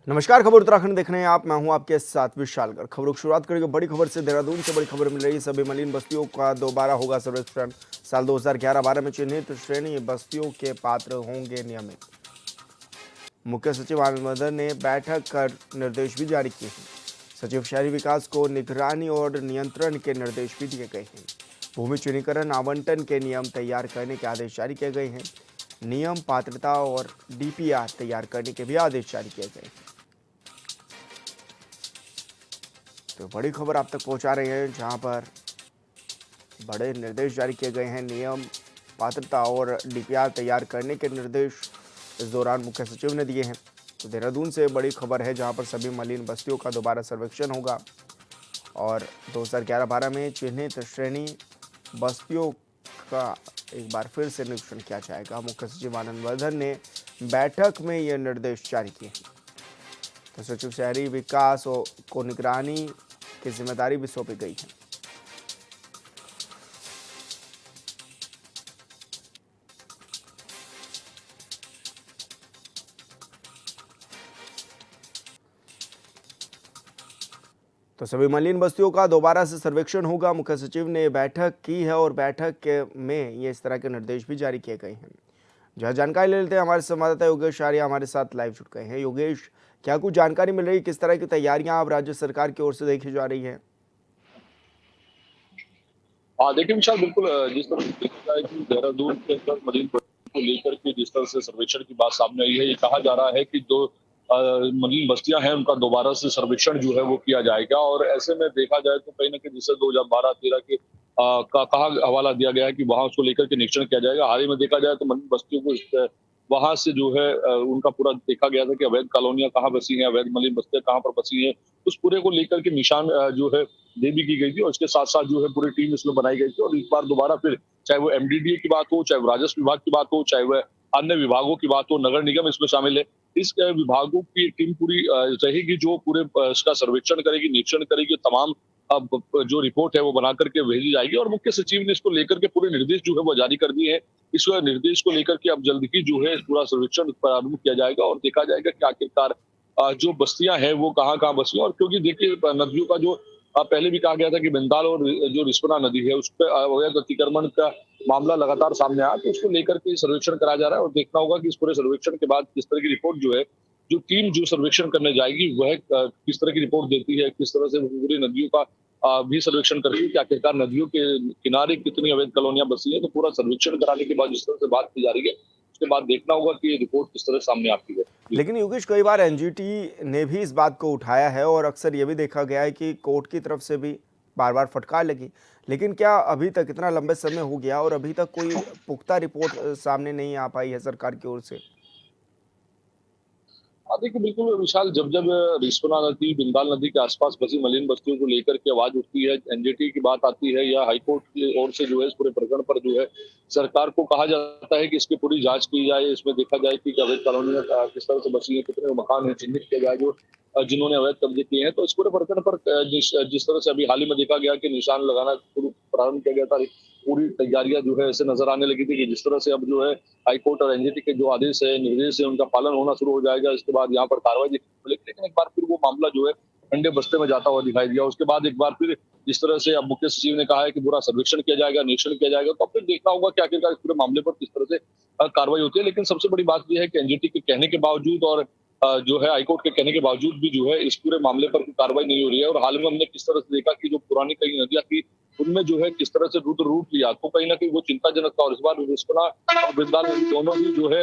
नमस्कार, खबर उत्तराखंड देख रहे हैं आप। मैं हूं आपके साथ विशालगढ़। खबरों की शुरुआत करेंगे बड़ी खबर से। देहरादून से बड़ी खबर मिल रही है। सभी मलिन बस्तियों का दोबारा होगा सर्वेक्षण। साल 2011-12 में चिन्हित श्रेणी बस्तियों के पात्र होंगे नियमित। मुख्य सचिव आनंद वर्धन ने बैठक कर निर्देश भी जारी किए हैं। सचिव शहरी विकास को निगरानी और नियंत्रण के निर्देश भी दिए गए हैं। भूमि चिन्हीकरण आवंटन के नियम तैयार करने के आदेश जारी किए गए हैं। नियम पात्रता और डीपीआर तैयार करने के भी आदेश जारी किए गए हैं। तो बड़ी खबर आप तक पहुंचा रहे हैं, जहां पर बड़े निर्देश जारी किए गए हैं। नियम पात्रता और डीपीआर तैयार करने के निर्देश इस दौरान मुख्य सचिव ने दिए हैं। तो देहरादून से बड़ी खबर है, जहां पर सभी मलिन बस्तियों का दोबारा सर्वेक्षण होगा और 2011-12 में चिन्हित श्रेणी बस्तियों का एक बार फिर से निरीक्षण किया जाएगा। मुख्य सचिव आनंद वर्धन ने बैठक में ये निर्देश जारी किए हैं। तो सचिव शहरी विकास को निगरानी की जिम्मेदारी भी सौंपी गई है। तो सभी मलिन बस्तियों का दोबारा से सर्वेक्षण होगा। मुख्य सचिव ने बैठक की है और में ये इस तरह के निर्देश भी जारी किए गए हैं। जहां जानकारी ले लेते हैं, हमारे संवाददाता योगेश आर्या हमारे साथ लाइव जुड़ गए हैं। योगेश, क्या कुछ जानकारी मिल रही है? किस तरह की तैयारियां अब राज्य सरकार की ओर से देखी जा रही है? हाँ, देखिए विशाल बिल्कुल जिस तरह से देखा जाए कि देहरादून के अंदर मरीन बस्तियों को लेकर के जिस तरह से सर्वेक्षण की बात सामने आई है, ये कहा जा रहा है कि जो मरीन बस्तियां हैं उनका दोबारा से सर्वेक्षण जो है वो किया जाएगा। और ऐसे में देखा जाए तो कहीं न कहीं जिससे 2012-13 के का कहा हवाला दिया गया है कि वहाँ उसको लेकर के निरीक्षण किया जाएगा। हाल ही में देखा जाए तो मरीन बस्तियों को वहाँ से जो है उनका पूरा देखा गया था कि अवैध कॉलोनियाँ कहाँ बसी हैं, अवैध मलिन बस्तियाँ कहाँ पर बसी हैं। उस पूरे को लेकर के निशान जो है दे भी की गई थी और इसके साथ-साथ जो है पूरी टीम इसमें बनाई गई थी। और इस बार दोबारा फिर चाहे वो एमडीडीए की बात हो, चाहे वो राजस्व विभाग की बात हो, चाहे वह अन्य विभागों की बात हो, नगर निगम इसमें शामिल है। इस विभागों की टीम पूरी रहेगी जो पूरे इसका सर्वेक्षण करेगी, निरीक्षण करेगी। तमाम जो रिपोर्ट है वो बना करके भेजी जाएगी और मुख्य सचिव ने इसको लेकर के पूरे निर्देश जो है वो जारी कर दिए हैं। इस निर्देश को लेकर के अब जल्द ही जो है पूरा सर्वेक्षण प्रारंभ किया जाएगा और देखा जाएगा कि आखिरकार जो बस्तियां हैं वो कहाँ-कहाँ बसी हैं। और क्योंकि देखिए नदियों का जो पहले भी कहा गया था कि बिंदाल और जो रिस्पना नदी है उस पे अवैध अतिक्रमण का मामला लगातार सामने आया, तो उसको लेकर के सर्वेक्षण कराया जा रहा है और देखना होगा कि इस पूरे सर्वेक्षण के बाद किस तरह की रिपोर्ट जो है, जो टीम जो सर्वेक्षण करने जाएगी वह किस तरह की रिपोर्ट देती है, किस तरह से वो पूरी नदियों का भी सर्वेक्षण करती है कि आखिरकार नदियों के किनारे कितनी अवैध कॉलोनियां बसी है। तो पूरा सर्वेक्षण कराने के बाद जिस तरह से बात की जा रही है, उसके बाद देखना होगा कि ये रिपोर्ट किस तरह सामने आती है। जी। लेकिन योगेश, कई बार एनजीटी ने भी इस बात को उठाया है और अक्सर ये भी देखा गया है कि कोर्ट की तरफ से भी बार बार फटकार लगी। लेकिन क्या अभी तक इतना लंबे समय हो गया और अभी तक कोई पुख्ता रिपोर्ट सामने नहीं आ पाई है सरकार की ओर से? हाँ, देखिए बिल्कुल विशाल, जब-जब रिस्पना नदी, बिंदाल नदी के आस-पास बसी मलिन बस्तियों को लेकर के आवाज़ उठती है, एनजीटी की बात आती है या हाई कोर्ट की ओर से जो है इस पूरे प्रकरण पर जो है सरकार को कहा जाता है कि इसकी पूरी जाँच की जाए, इसमें देखा जाए कि अवैध कॉलोनियाँ किस तरह से बसी हैं, कितने मकान हैं चिन्हित किया जाए जो जिन्होंने अवैध कब्जे किए हैं। तो इस पूरे प्रकरण पर जिस जिस तरह से अभी हाल ही में देखा गया कि निशान लगाना शुरू प्रारंभ किया गया था, पूरी तैयारियाँ जो है ऐसे नज़र आने लगी थी कि जिस तरह से अब जो है हाई कोर्ट और एनजीटी के जो आदेश है, निर्देश है, उनका पालन होना शुरू हो जाएगा। इसके बाद यहाँ पर कार्रवाई देखने को मिलेगी। लेकिन एक बार फिर वो मामला जो है ठंडे बस्ते में जाता हुआ दिखाई दिया। उसके बाद एक बार फिर जिस तरह से अब मुख्य सचिव ने कहा है कि पूरा सर्वेक्षण किया जाएगा, निरीक्षण किया जाएगा, तो अब फिर देखना होगा कि आखिरकार इस पूरे मामले पर किस तरह से कार्रवाई होती है। लेकिन सबसे बड़ी बात ये है कि एनजीटी के कहने के बावजूद और जो है हाईकोर्ट के कहने के बावजूद भी जो है इस पूरे मामले पर कोई कार्रवाई नहीं हो रही है। और हाल में हमने किस तरह से देखा कि जो पुरानी कई नदियाँ थी, उनमें जो है किस तरह से रुद्र रूप लिया, तो कहीं न कहीं वो चिंताजनक था। और इस बार रिस्पना और बिंदाल नदी दोनों ही जो है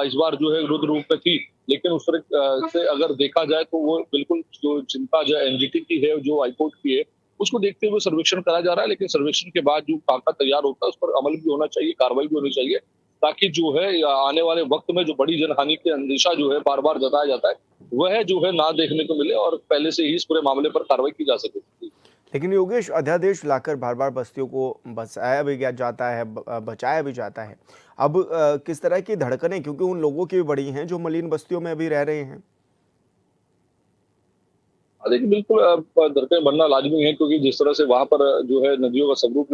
इस बार जो है रुद्र रूप में थी। लेकिन उस तरह से अगर देखा जाए तो वो बिल्कुल जो चिंता जो एनजीटी की है, जो हाईकोर्ट की है, उसको देखते हुए सर्वेक्षण कराया जा रहा है। लेकिन सर्वेक्षण के बाद जो खाका तैयार होता है, उस पर अमल भी होना चाहिए, कार्रवाई भी होनी चाहिए, ताकि जो है आने वाले वक़्त में जो बड़ी जनहानि की अंदेशा जो है बार-बार जताया जाता है, वह जो है ना देखने को मिले और पहले से ही इस पूरे मामले पर कार्रवाई की जा सके। जी। लेकिन योगेश, अध्यादेश लाकर बार बार बस्तियों को बसाया भी गया जाता है, बचाया भी जाता है। अब किस तरह की धड़कनें, क्योंकि उन लोगों की भी बड़ी हैं जो मलिन बस्तियों में अभी रह रहे हैं। देखिए बिल्कुल दरकें बनना लाज़मी है, क्योंकि जिस तरह से वहाँ पर जो है नदियों का स्वरूप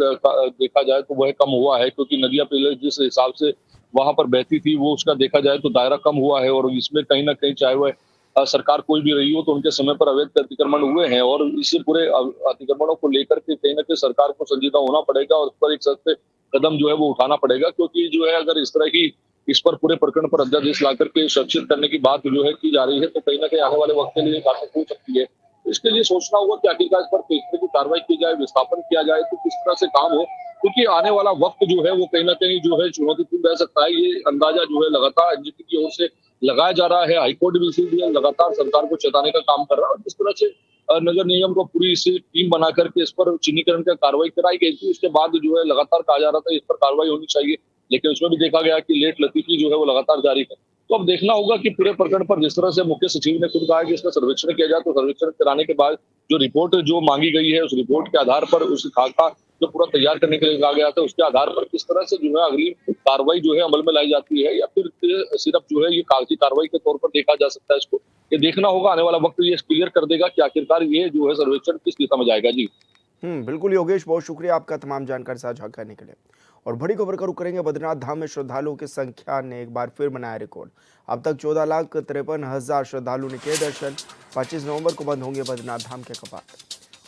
देखा जाए तो वह कम हुआ है, क्योंकि नदियाँ पहले जिस हिसाब से वहाँ पर बहती थी वो उसका देखा जाए तो दायरा कम हुआ है। और इसमें कहीं न कहीं चाहे वह सरकार कोई भी रही हो तो उनके समय पर अवैध अतिक्रमण हुए हैं और इसी पूरे अतिक्रमणों को लेकर के कहीं न कहीं सरकार को संजीदा होना पड़ेगा और उस पर एक सख्त कदम जो है वो उठाना पड़ेगा, क्योंकि जो है अगर इस तरह की इस पर पूरे प्रकरण पर अध्यादेश लाकर के सुरक्षित करने की बात जो है की जा रही है, तो कहीं न कहीं आने वाले वक्त के लिए घातक हो सकती है। तो इसके लिए सोचना होगा कि आखिरकार इस पर किस तरह की कार्रवाई की जाए, विस्थापन किया जाए, तो किस तरह से काम हो, क्योंकि आने वाला वक्त जो है वो कहीं न कहीं जो है चुनौतीपूर्ण रह सकता है। ये अंदाजा जो है लगातार एनजीटी की ओर से लगाया जा रहा है। हाईकोर्ट भी इसीलिए लगातार सरकार को चेताने का काम कर रहा है और जिस तरह से नगर निगम को पूरी इसी टीम बना करके इस पर चिन्हीकरण का कार्रवाई कराई गई थी, उसके बाद जो है लगातार कहा जा रहा था इस पर कार्रवाई होनी चाहिए, लेकिन उसमें भी देखा गया कि लेट लतीफी जो है वो लगातार जारी है। तो अब देखना होगा कि पूरे प्रकरण पर जिस तरह से मुख्य सचिव ने खुद कहा कि इसका सर्वेक्षण किया जाए, तो सर्वेक्षण कराने के बाद जो रिपोर्ट जो मांगी गई है, उस रिपोर्ट के आधार पर उस खाका जो पूरा तैयार करने के लिए कहा गया था, उसके आधार पर किस तरह से जो है अगली कार्रवाई जो है अमल में लाई जाती है, या फिर सिर्फ जो है ये कागजी कार्रवाई के तौर पर देखा जा सकता है इसको। ये देखना होगा, आने वाला वक्त ये क्लियर कर देगा कि आखिरकार ये जो है सर्वेक्षण किस दिशा में जाएगा। जी बिल्कुल योगेश, बहुत शुक्रिया आपका तमाम जानकारी साझा करने के लिए। और बड़ी खबर का रुख करेंगे। बद्रीनाथ धाम में श्रद्धालुओं की संख्या ने एक बार फिर बनाया रिकॉर्ड। अब तक 14,53,000 श्रद्धालुओं ने किए दर्शन। 25 नवंबर को बंद होंगे बद्रीनाथ धाम के कपाट।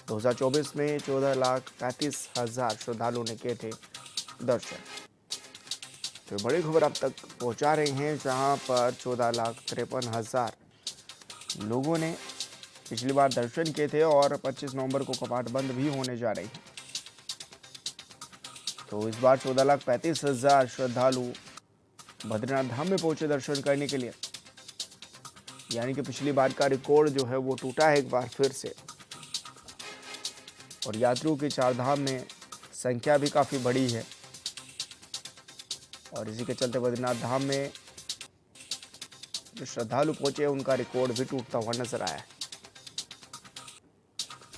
2024 में 14,35,000 श्रद्धालुओं ने किए थे दर्शन। तो बड़ी खबर अब तक पहुंचा रहे हैं, जहां पर 14,53,000 लोगों ने पिछली बार दर्शन किए थे और 25 नवंबर को कपाट बंद भी होने जा रही है। तो इस बार 14,35,000 श्रद्धालु बद्रीनाथ धाम में पहुंचे दर्शन करने के लिए, यानी कि पिछली बार का रिकॉर्ड जो है वो टूटा है एक बार फिर से। और यात्रियों की चार धाम में संख्या भी काफ़ी बड़ी है और इसी के चलते बद्रीनाथ धाम में जो श्रद्धालु पहुंचे उनका रिकॉर्ड भी टूटता हुआ नजर आया है।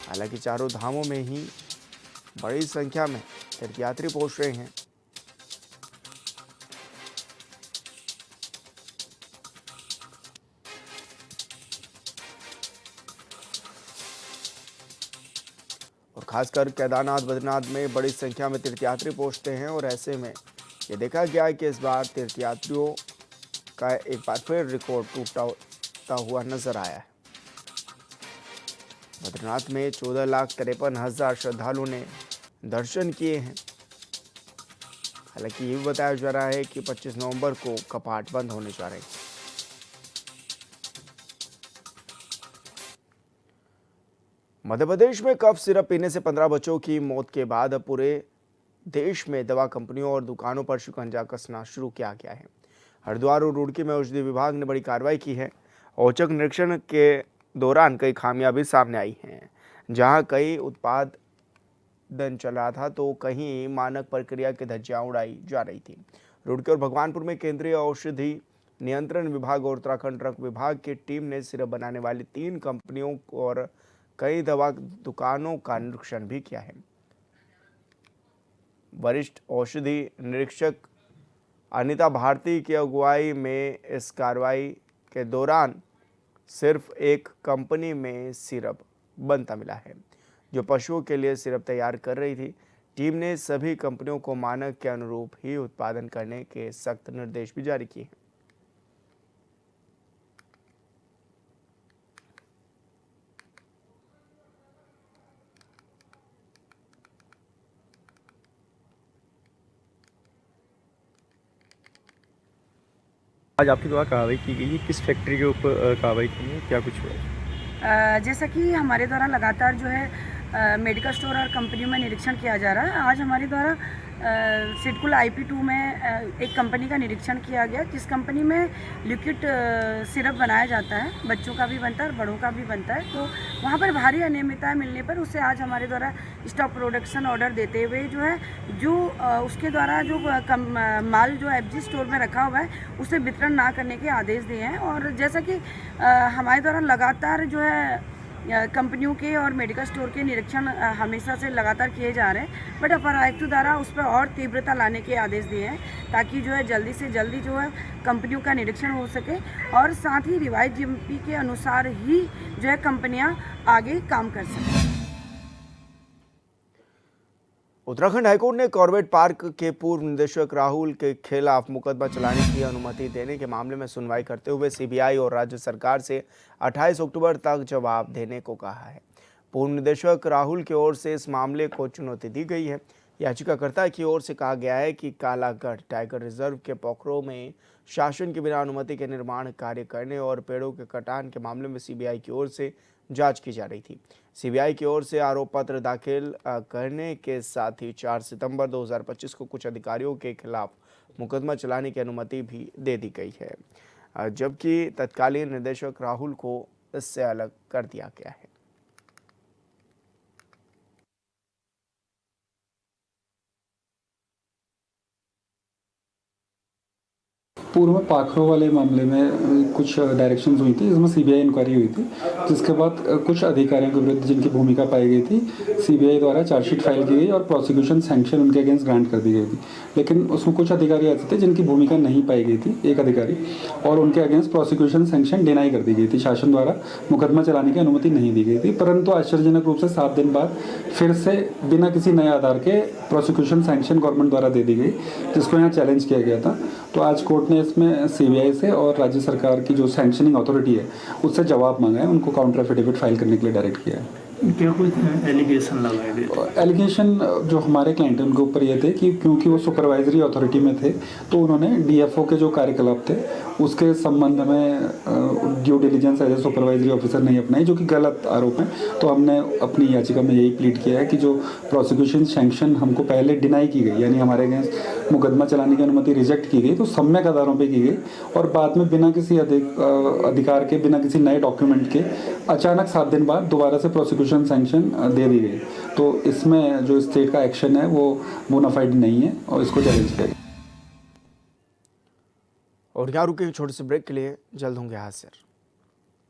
हालांकि चारों धामों में ही बड़ी संख्या में तीर्थयात्री पहुंच रहे हैं। और खासकर केदारनाथ बद्रीनाथ में बड़ी संख्या में तीर्थयात्री पहुंचते हैं और ऐसे में ये देखा गया है कि इस बार तीर्थयात्रियों का एक बार फिर रिकॉर्ड टूटता हुआ नजर आया है। बद्रीनाथ में 14,53,000 श्रद्धालुओं ने दर्शन किए हैं। हालांकि ये भी बताया जा रहा है कि 25 नवंबर को कपाट बंद होने जा रहे हैं। मध्य प्रदेश में कफ सिरप पीने से 15 बच्चों की मौत के बाद अब पूरे देश में दवा कंपनियों और दुकानों पर शिकंजा कसना शुरू किया गया है। हरिद्वार और रुड़की में औषधि विभाग ने बड़ी कार्रवाई की है। औचक निरीक्षण के दौरान कई खामियां भी सामने आई हैं। जहां कई उत्पादन चल रहा था तो कहीं मानक प्रक्रिया की धज्जियां उड़ाई जा रही थी। रुड़की और भगवानपुर में केंद्रीय औषधि नियंत्रण विभाग और उत्तराखंड ड्रग विभाग की टीम ने सिरप बनाने वाली 3 कंपनियों और कई दवा दुकानों का निरीक्षण भी किया है। वरिष्ठ औषधि निरीक्षक अनिता भारती की अगुवाई में इस कार्रवाई के दौरान सिर्फ एक कंपनी में सिरप बनता मिला है, जो पशुओं के लिए सिरप तैयार कर रही थी। टीम ने सभी कंपनियों को मानक के अनुरूप ही उत्पादन करने के सख्त निर्देश भी जारी किए हैं। आज आपके द्वारा कार्रवाई की गई है, किस फैक्ट्री के ऊपर कार्रवाई की है, क्या कुछ हुआ है? जैसा कि हमारे द्वारा लगातार जो है मेडिकल स्टोर और कंपनियों में निरीक्षण किया जा रहा है। आज हमारे द्वारा सिडकुल IP2 में एक कंपनी का निरीक्षण किया गया, जिस कंपनी में लिक्विड सिरप बनाया जाता है, बच्चों का भी बनता है और बड़ों का भी बनता है। तो वहाँ पर भारी अनियमितता मिलने पर उसे आज हमारे द्वारा स्टॉप प्रोडक्शन ऑर्डर देते हुए जो है उसके द्वारा जो माल जो FG स्टोर में रखा हुआ है उसे वितरण ना करने के आदेश दिए हैं। और जैसा कि हमारे द्वारा लगातार जो है कंपनियों के और मेडिकल स्टोर के निरीक्षण हमेशा से लगातार किए जा रहे हैं, बट अपर आयुक्त द्वारा उस पर और तीव्रता लाने के आदेश दिए हैं, ताकि जो है जल्दी से जल्दी जो है कंपनियों का निरीक्षण हो सके और साथ ही रिवाइज GMP के अनुसार ही जो है कंपनियां आगे काम कर सकें। उत्तराखंड हाईकोर्ट ने कॉर्बेट पार्क के पूर्व निदेशक राहुल के खिलाफ मुकदमा चलाने की अनुमति देने के मामले में सुनवाई करते हुए सीबीआई और राज्य सरकार से 28 अक्टूबर तक जवाब देने को कहा है। पूर्व निदेशक राहुल की ओर से इस मामले को चुनौती दी गई है। याचिकाकर्ता की ओर से कहा गया है कि कालागढ़ टाइगर रिजर्व के पोखरों में शासन के बिना अनुमति के निर्माण कार्य करने और पेड़ों के कटान के मामले में सीबीआई की ओर से जांच की जा रही थी। सीबीआई की ओर से आरोप पत्र दाखिल करने के साथ ही 4 सितंबर 2025 को कुछ अधिकारियों के खिलाफ मुकदमा चलाने की अनुमति भी दे दी गई है, जबकि तत्कालीन निदेशक राहुल को इससे अलग कर दिया गया है। पूर्व में पाखरों वाले मामले में कुछ डायरेक्शंस हुई थी, इसमें सीबीआई इंक्वायरी हुई थी, जिसके बाद कुछ अधिकारियों के विरुद्ध जिनकी भूमिका पाई गई थी सीबीआई द्वारा चार्जशीट फाइल की गई और प्रोसिक्यूशन सैंक्शन उनके अगेंस्ट ग्रांट कर दी गई थी। लेकिन उसमें कुछ अधिकारी ऐसे थे जिनकी भूमिका नहीं पाई गई थी, एक अधिकारी, और उनके अगेंस्ट प्रोसिक्यूशन सैंक्शन डिनाई कर दी गई थी। शासन द्वारा मुकदमा चलाने की अनुमति नहीं दी गई थी, परंतु आश्चर्यजनक रूप से 7 दिन बाद फिर से बिना किसी नए आधार के प्रोसिक्यूशन सैंक्शन गवर्नमेंट द्वारा दे दी गई, जिसको यहाँ चैलेंज किया गया था। तो आज कोर्ट ने इसमें सीबीआई से और राज्य सरकार की जो सैंक्शनिंग अथॉरिटी है उससे जवाब मांगा है, उनको काउंटर एफिडेविट फाइल करने के लिए डायरेक्ट किया है। क्या कुछ एलिगेशन लगाए गए? एलिगेशन जो हमारे क्लाइंट हैं उनके ऊपर ये थे कि क्योंकि वो सुपरवाइजरी अथॉरिटी में थे तो उन्होंने डीएफओ के जो कार्यकलाप थे उसके संबंध में due diligence as a supervisory officer नहीं अपनाई, जो कि गलत आरोप है। तो हमने अपनी याचिका में यही प्लीड किया है कि जो प्रोसिक्यूशन सैंक्शन हमको पहले डिनाई की गई, यानी हमारे अगेंस्ट मुकदमा चलाने की अनुमति रिजेक्ट की गई, तो सम्यक आधारों पर की गई और बाद में बिना किसी अधिकार के, बिना किसी नए डॉक्यूमेंट के अचानक 7 दिन बाद दोबारा से प्रोसिक्यूशन सैंक्शन दे दी गई। तो इसमें जो स्टेट का एक्शन है वो बोनाफाइड नहीं है और इसको चैलेंज किया गया। और यहाँ रुके छोटे से ब्रेक के लिए, जल्द होंगे हाजिर।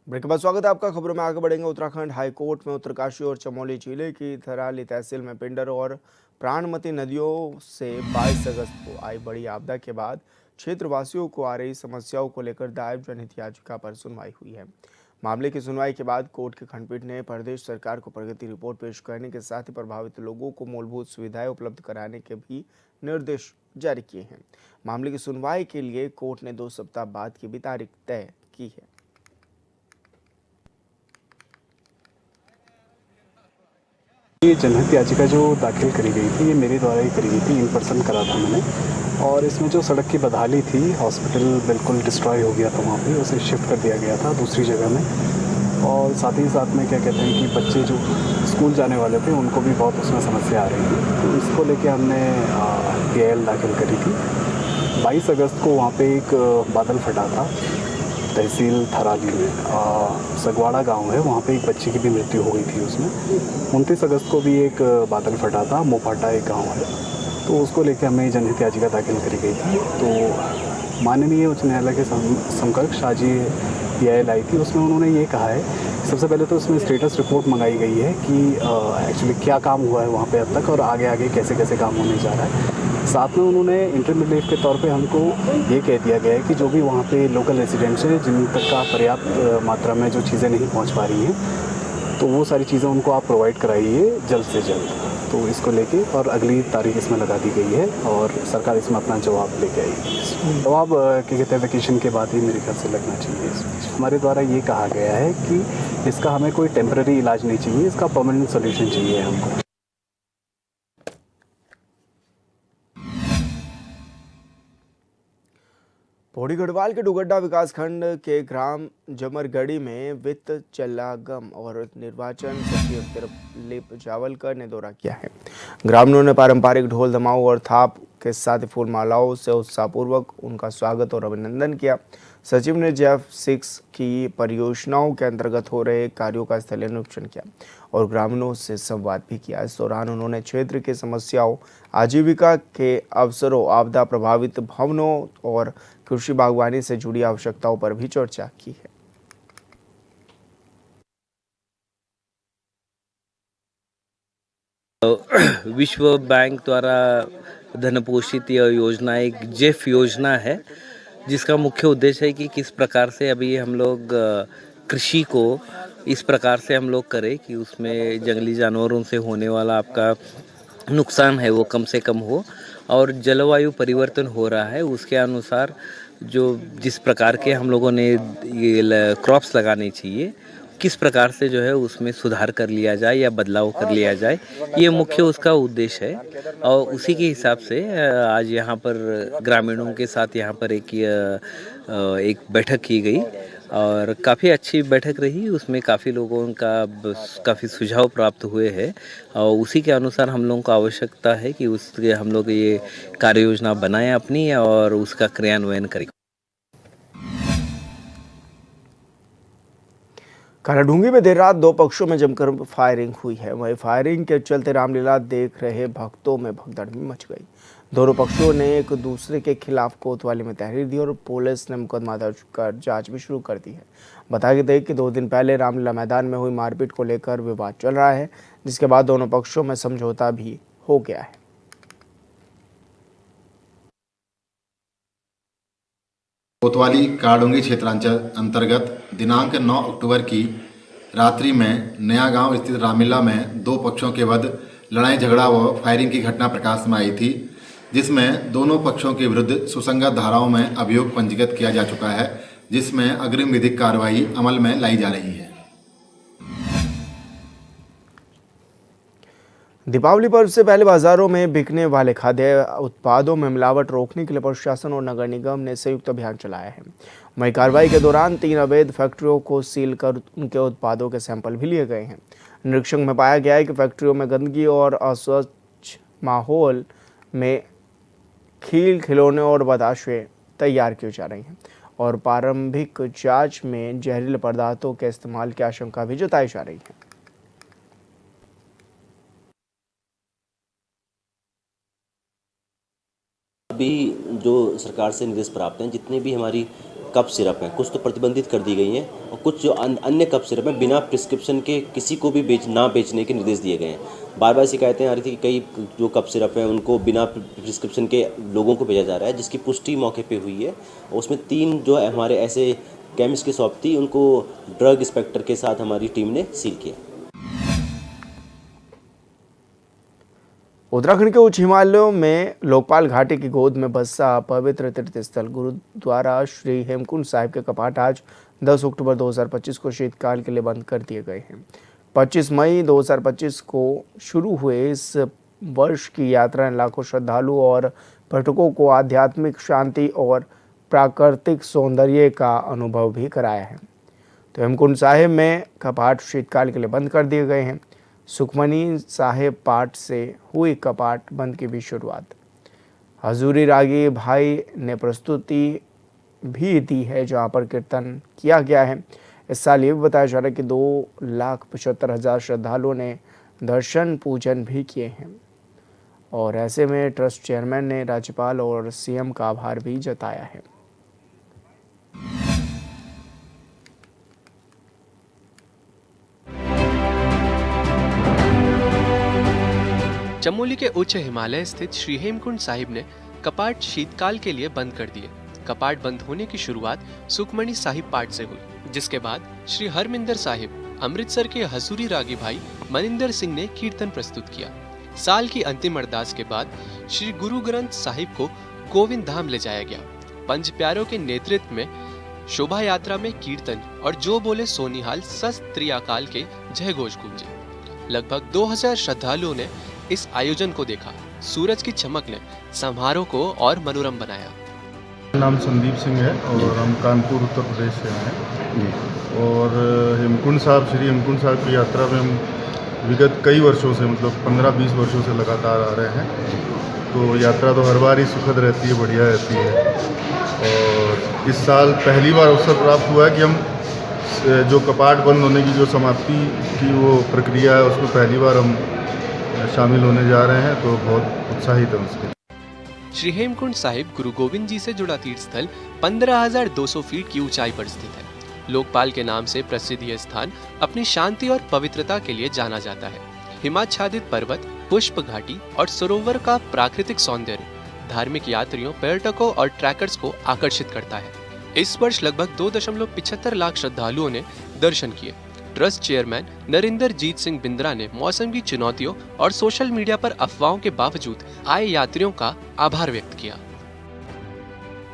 ब्रेक के बाद स्वागत है आपका। खबरों में आगे बढ़ेंगे। उत्तराखंड हाईकोर्ट में उत्तरकाशी और चमोली जिले की थराली तहसील में पिंडर और प्राणमती नदियों से 22 अगस्त को आई बड़ी आपदा के बाद क्षेत्रवासियों को आ रही समस्याओं को लेकर दायर जनहित याचिका पर सुनवाई हुई है। मामले की सुनवाई के बाद कोर्ट की खंडपीठ ने प्रदेश सरकार को प्रगति रिपोर्ट पेश करने के साथ ही प्रभावित लोगों को मूलभूत सुविधाएं उपलब्ध कराने के भी निर्देश जारी किए हैं। मामले की सुनवाई के लिए कोर्ट ने 2 सप्ताह बाद की भी तारीख तय की है। ये जनहित याचिका जो दाखिल करी गई थी ये मेरे द्वारा ही करी गई थी, इन पर्सन करा था मैंने। और इसमें जो सड़क की बदहाली थी, हॉस्पिटल बिल्कुल डिस्ट्रॉय हो गया था वहाँ पे, उसे शिफ्ट कर दिया गया था दूसरी जगह में। और साथ ही साथ में क्या कहते हैं कि बच्चे जो स्कूल जाने वाले थे उनको भी बहुत उसमें समस्या आ रही थी, तो इसको लेके हमने PIL दाखिल करी थी। 22 अगस्त को वहाँ पे एक बादल फटा था तहसील थराली में, सगवाड़ा गांव है, वहाँ पे एक बच्चे की भी मृत्यु हो गई थी उसमें। 29 अगस्त को भी एक बादल फटा था, मोपाटा एक गांव है, तो उसको लेकर हमें जनहित याचिका दाखिल करी गई थी। तो माननीय उच्च न्यायालय के समकक्ष आज ये PIL आई थी, उसमें उन्होंने ये कहा है, सबसे पहले तो उसमें स्टेटस रिपोर्ट मंगाई गई है कि एक्चुअली क्या काम हुआ है वहाँ पे अब तक और आगे आगे कैसे कैसे काम होने जा रहा है। साथ में उन्होंने इंटरम रिलीफ के तौर पे हमको ये कह दिया गया है कि जो भी वहाँ पे लोकल रेजिडेंट्स हैं जिन तक का पर्याप्त मात्रा में जो चीज़ें नहीं पहुँच पा रही हैं, तो वो सारी चीज़ें उनको आप प्रोवाइड कराइए जल्द से जल्द। तो इसको लेके और अगली तारीख इसमें लगा दी गई है और सरकार इसमें अपना जवाब लेके आएगी। जवाब क्या कहते हैं वेकेशन के बाद ही मेरे ख्याल से लगना चाहिए। इसमें हमारे द्वारा ये कहा गया है कि इसका हमें कोई टेम्पररी इलाज नहीं चाहिए, इसका परमानेंट सोल्यूशन चाहिए हमको। पौड़ी गढ़वाल के डुगड्डा विकासखंड के ग्राम जमरगढ़ी में वित्त चल्लागम और निर्वाचन सचिव दिलीप जावलकर ने दौरा किया है। ग्रामीणों ने पारंपरिक ढोल धमाऊ और थाप के साथ फूल मालाओं से उत्साहपूर्वक उनका स्वागत और अभिनंदन किया। सचिव ने JF6 की परियोजनाओं के अंतर्गत हो रहे कार्यों का स्थलीय निरीक्षण किया और ग्रामीणों से संवाद भी किया। इस दौरान उन्होंने क्षेत्र की समस्याओं, आजीविका के अवसरों, आपदा प्रभावित भवनों और कृषि बागवानी से जुड़ी आवश्यकताओं पर भी चर्चा की है। विश्व बैंक द्वारा धनपोषित यह योजना एक जेफ योजना है, जिसका मुख्य उद्देश्य है कि किस प्रकार से अभी हम लोग कृषि को इस प्रकार से हम लोग करें कि उसमें जंगली जानवरों से होने वाला आपका नुकसान है वो कम से कम हो, और जलवायु परिवर्तन हो रहा है उसके अनुसार जो जिस प्रकार के हम लोगों ने ये क्रॉप्स लगाने चाहिए, किस प्रकार से जो है उसमें सुधार कर लिया जाए या बदलाव कर लिया जाए, ये मुख्य उसका उद्देश्य है। और उसी के हिसाब से आज यहाँ पर ग्रामीणों के साथ यहाँ पर एक बैठक की गई और काफ़ी अच्छी बैठक रही। उसमें काफ़ी लोगों का काफ़ी सुझाव प्राप्त हुए हैं और उसी के अनुसार हम लोगों को आवश्यकता है कि उसके हम लोग ये कार्य योजना बनाएं अपनी और उसका क्रियान्वयन करें। कालाढूंगी में देर रात दो पक्षों में जमकर फायरिंग हुई है। वहीं फायरिंग के चलते रामलीला देख रहे भक्तों में भगदड़ मच गई। दोनों पक्षों ने एक दूसरे के खिलाफ कोतवाली में तहरीर दी और पुलिस ने मुकदमा दर्ज कर जांच भी शुरू कर दी है। बता दें कि 2 दिन पहले रामलीला मैदान में हुई मारपीट को लेकर विवाद चल रहा है, जिसके बाद दोनों पक्षों में समझौता भी हो गया है। कोतवाली कालाढूंगी क्षेत्रांचल अंतर्गत दिनांक 9 अक्टूबर की रात्रि में नया गांव स्थित रामलीला में दो पक्षों के मध्य लड़ाई झगड़ा व फायरिंग की घटना प्रकाश में आई थी, जिसमें दोनों पक्षों के विरुद्ध सुसंगत धाराओं में अभियोग पंजीकृत किया जा चुका है, जिसमें अग्रिम विधिक कार्रवाई अमल में लाई जा रही है। दीपावली पर्व से पहले बाजारों में बिकने वाले खाद्य उत्पादों में मिलावट रोकने के लिए प्रशासन और नगर निगम ने संयुक्त अभियान चलाया है। वहीं कार्रवाई के दौरान 3 अवैध फैक्ट्रियों को सील कर उनके उत्पादों के सैंपल भी लिए गए हैं। निरीक्षण में पाया गया है कि फैक्ट्रियों में गंदगी और अस्वच्छ माहौल में खिलौने और बताशे तैयार किए जा रहे हैं और प्रारंभिक जांच में जहरीले पदार्थों के इस्तेमाल की आशंका भी जताई जा रही है। अभी जो सरकार से निर्देश प्राप्त हैं, जितने भी हमारी कप सिरप हैं, कुछ तो प्रतिबंधित कर दी गई हैं और कुछ जो अन्य कप सिरप हैं बिना प्रिस्क्रिप्शन के किसी को भी बेचने के निर्देश दिए गए हैं। बार बार शिकायतें आ रही थी कि कई जो कप सिरप हैं उनको बिना प्रिस्क्रिप्शन के लोगों को भेजा जा रहा है, जिसकी पुष्टि मौके पे हुई है। और उसमें 3 जो हमारे ऐसे केमिस्ट की शॉप थी, उनको ड्रग इंस्पेक्टर के साथ हमारी टीम ने सील किया। उत्तराखंड के उच्च हिमालयों में लोकपाल घाटी की गोद में बसा पवित्र तीर्थस्थल गुरुद्वारा श्री हेमकुंड साहिब के कपाट आज 10 अक्टूबर 2025 को शीतकाल के लिए बंद कर दिए गए हैं। 25 मई 2025 को शुरू हुए इस वर्ष की यात्रा ने लाखों श्रद्धालु और पर्यटकों को आध्यात्मिक शांति और प्राकृतिक सौंदर्य का अनुभव भी कराया है। तो हेमकुंड साहिब में कपाट शीतकाल के लिए बंद कर दिए गए हैं। सुखमनी साहिब पाठ से हुई कपाट बंद की भी शुरुआत हजूरी रागी भाई ने प्रस्तुति भी दी है, जहां पर कीर्तन किया गया है। इस साल ये भी बताया जा रहा है कि 2,75,000 श्रद्धालुओं ने दर्शन पूजन भी किए हैं और ऐसे में ट्रस्ट चेयरमैन ने राज्यपाल और सीएम का आभार भी जताया है। चमोली के उच्च हिमालय स्थित श्री हेमकुंड साहिब ने कपाट शीतकाल के लिए बंद कर दिए। कपाट बंद होने की शुरुआत सुखमनी साहिब पाठ से हुई, जिसके बाद श्री हरमिंदर साहिब अमृतसर के हजूरी रागी भाई मनिंदर सिंह ने कीर्तन प्रस्तुत किया। साल की अंतिम अरदास के बाद श्री गुरु ग्रंथ साहिब को गोविंद धाम ले जाया गया। पंच प्यारों के नेतृत्व में शोभा यात्रा में कीर्तन और जो बोले सोनिहाल सस्त त्रियाकाल के जय घोष गूंजे। लगभग 2000 श्रद्धालुओं ने इस आयोजन को देखा। सूरज की चमक ने समारोह को और मनोरम बनाया। नाम संदीप सिंह है और हम कानपुर उत्तर प्रदेश से हैं और हेमकुंड साहब श्री हेमकुंड साहब की यात्रा में हम विगत कई वर्षों से मतलब 15-20 वर्षों से लगातार आ रहे हैं। तो यात्रा तो हर बार ही सुखद रहती है, बढ़िया रहती है। और इस साल पहली बार अवसर प्राप्त हुआ है कि हम जो कपाट बंद होने की जो समाप्ति की वो प्रक्रिया है उसमें पहली बार हम शामिल होने जा रहे हैं, तो बहुत उत्साहित है उसके। श्री हेमकुंड साहिब गुरु गोविंद जी से जुड़ा तीर्थ स्थल 15,200 फीट की ऊंचाई पर स्थित है। लोकपाल के नाम से प्रसिद्ध यह स्थान अपनी शांति और पवित्रता के लिए जाना जाता है। हिमाच्छादित पर्वत, पुष्प घाटी और सरोवर का प्राकृतिक सौंदर्य धार्मिक यात्रियों, पर्यटकों और ट्रैकर्स को आकर्षित करता है। इस वर्ष लगभग 2.75 लाख श्रद्धालुओं ने दर्शन किए। ट्रस्ट चेयरमैन नरिंदर जीत सिंह बिंद्रा ने मौसम की चुनौतियों और सोशल मीडिया पर अफवाहों के बावजूद आए यात्रियों का आभार व्यक्त किया।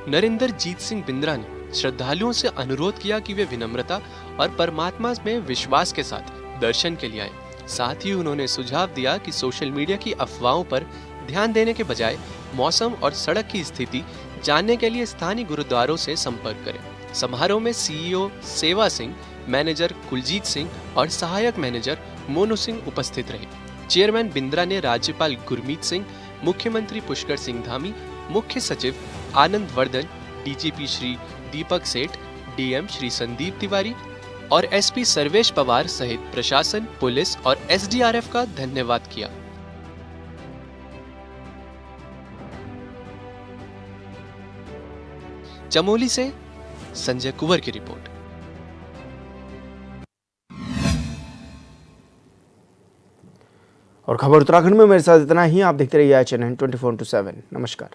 नरिंदर जीत सिंह बिंद्रा ने श्रद्धालुओं से अनुरोध किया कि वे विनम्रता और परमात्मा में विश्वास के साथ दर्शन के लिए आए। साथ ही उन्होंने सुझाव दिया कि सोशल मीडिया की अफवाहों पर ध्यान देने के बजाय मौसम और सड़क की स्थिति जानने के लिए स्थानीय गुरुद्वारों से संपर्क करें। समारोह में सीईओ सेवा सिंह, मैनेजर कुलजीत सिंह और सहायक मैनेजर मोनू सिंह उपस्थित रहे। चेयरमैन बिंद्रा ने राज्यपाल गुरमीत सिंह, मुख्यमंत्री पुष्कर सिंह धामी, मुख्य सचिव आनंद वर्धन, डीजीपी श्री दीपक सेठ, डीएम श्री संदीप तिवारी और एसपी सर्वेश पवार सहित प्रशासन, पुलिस और एसडीआरएफ का धन्यवाद किया। चमोली से संजय कुंवर की रिपोर्ट। और खबर उत्तराखंड में मेरे साथ इतना ही। आप देखते रहिए चैनल 24/7। नमस्कार।